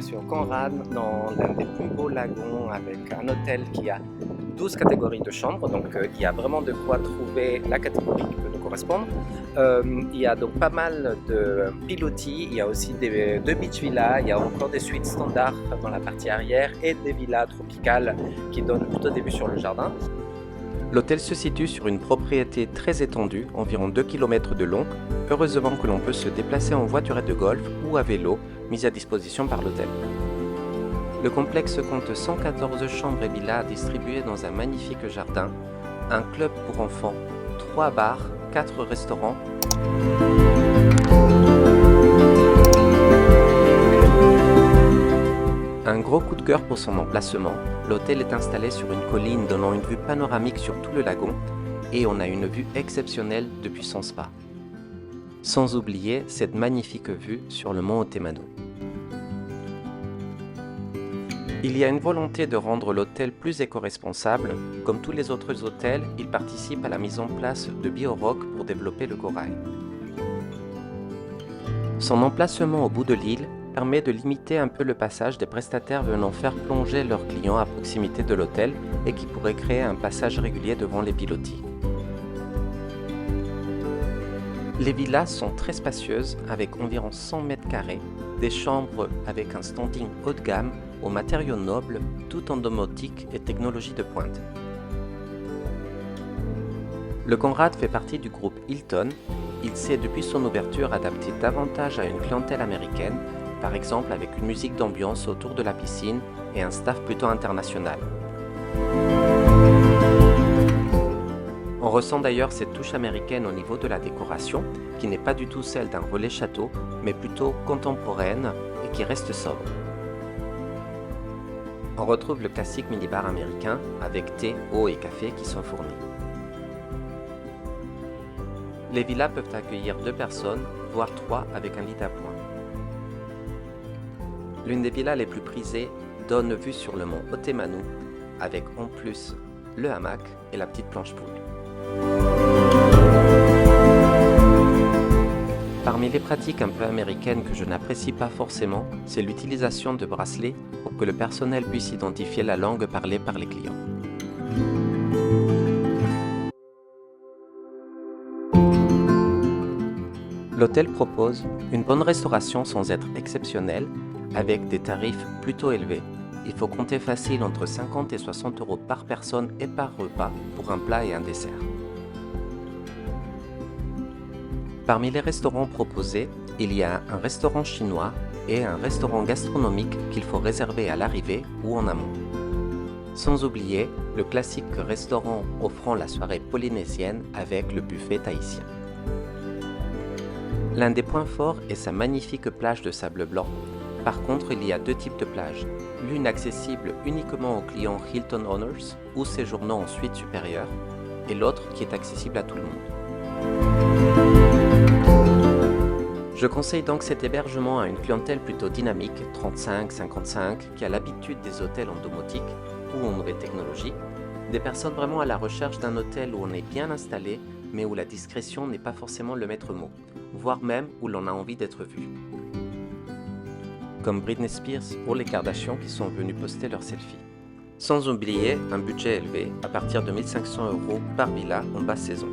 suis au Conrad, dans l'un des plus beaux lagons, avec un hôtel qui a 12 catégories de chambres, donc il y a vraiment de quoi trouver la catégorie qui peut nous correspondre. Il y a donc pas mal de pilotis, il y a aussi deux beach villas, il y a encore des suites standards dans la partie arrière et des villas tropicales qui donnent plutôt des vues sur le jardin. L'hôtel se situe sur une propriété très étendue, environ 2 km de long. Heureusement que l'on peut se déplacer en voiturette de golf ou à vélo, mise à disposition par l'hôtel. Le complexe compte 114 chambres et villas distribuées dans un magnifique jardin, un club pour enfants, 3 bars, 4 restaurants. Un gros coup de cœur pour son emplacement, l'hôtel est installé sur une colline donnant une vue panoramique sur tout le lagon et on a une vue exceptionnelle depuis son spa. Sans oublier cette magnifique vue sur le mont Otemanu. Il y a une volonté de rendre l'hôtel plus éco-responsable. Comme tous les autres hôtels, il participe à la mise en place de biorock pour développer le corail. Son emplacement au bout de l'île permet de limiter un peu le passage des prestataires venant faire plonger leurs clients à proximité de l'hôtel et qui pourraient créer un passage régulier devant les pilotis. Les villas sont très spacieuses avec environ 100 mètres carrés, des chambres avec un standing haut de gamme aux matériaux nobles, tout en domotique et technologie de pointe. Le Conrad fait partie du groupe Hilton. Il s'est depuis son ouverture adapté davantage à une clientèle américaine, par exemple avec une musique d'ambiance autour de la piscine et un staff plutôt international. On ressent d'ailleurs cette touche américaine au niveau de la décoration, qui n'est pas du tout celle d'un relais château, mais plutôt contemporaine et qui reste sobre. On retrouve le classique minibar américain avec thé, eau et café qui sont fournis. Les villas peuvent accueillir 2 personnes, voire 3 avec un lit d'appoint. L'une des villas les plus prisées donne vue sur le mont Otemanu, avec en plus le hamac et la petite planche poule. Parmi les pratiques un peu américaines que je n'apprécie pas forcément, c'est l'utilisation de bracelets pour que le personnel puisse identifier la langue parlée par les clients. L'hôtel propose une bonne restauration sans être exceptionnelle, avec des tarifs plutôt élevés. Il faut compter facile entre 50 et 60 € par personne et par repas pour un plat et un dessert. Parmi les restaurants proposés, il y a un restaurant chinois et un restaurant gastronomique qu'il faut réserver à l'arrivée ou en amont. Sans oublier le classique restaurant offrant la soirée polynésienne avec le buffet tahitien. L'un des points forts est sa magnifique plage de sable blanc. Par contre, il y a 2 types de plages, l'une accessible uniquement aux clients Hilton Honors ou séjournant en suite supérieure, et l'autre qui est accessible à tout le monde. Je conseille donc cet hébergement à une clientèle plutôt dynamique, 35-55, qui a l'habitude des hôtels en domotique ou en nouvelle technologie, des personnes vraiment à la recherche d'un hôtel où on est bien installé, mais où la discrétion n'est pas forcément le maître mot, voire même où l'on a envie d'être vu. Comme Britney Spears ou les Kardashians qui sont venus poster leurs selfies. Sans oublier un budget élevé, à partir de 1 500 € par villa en basse saison.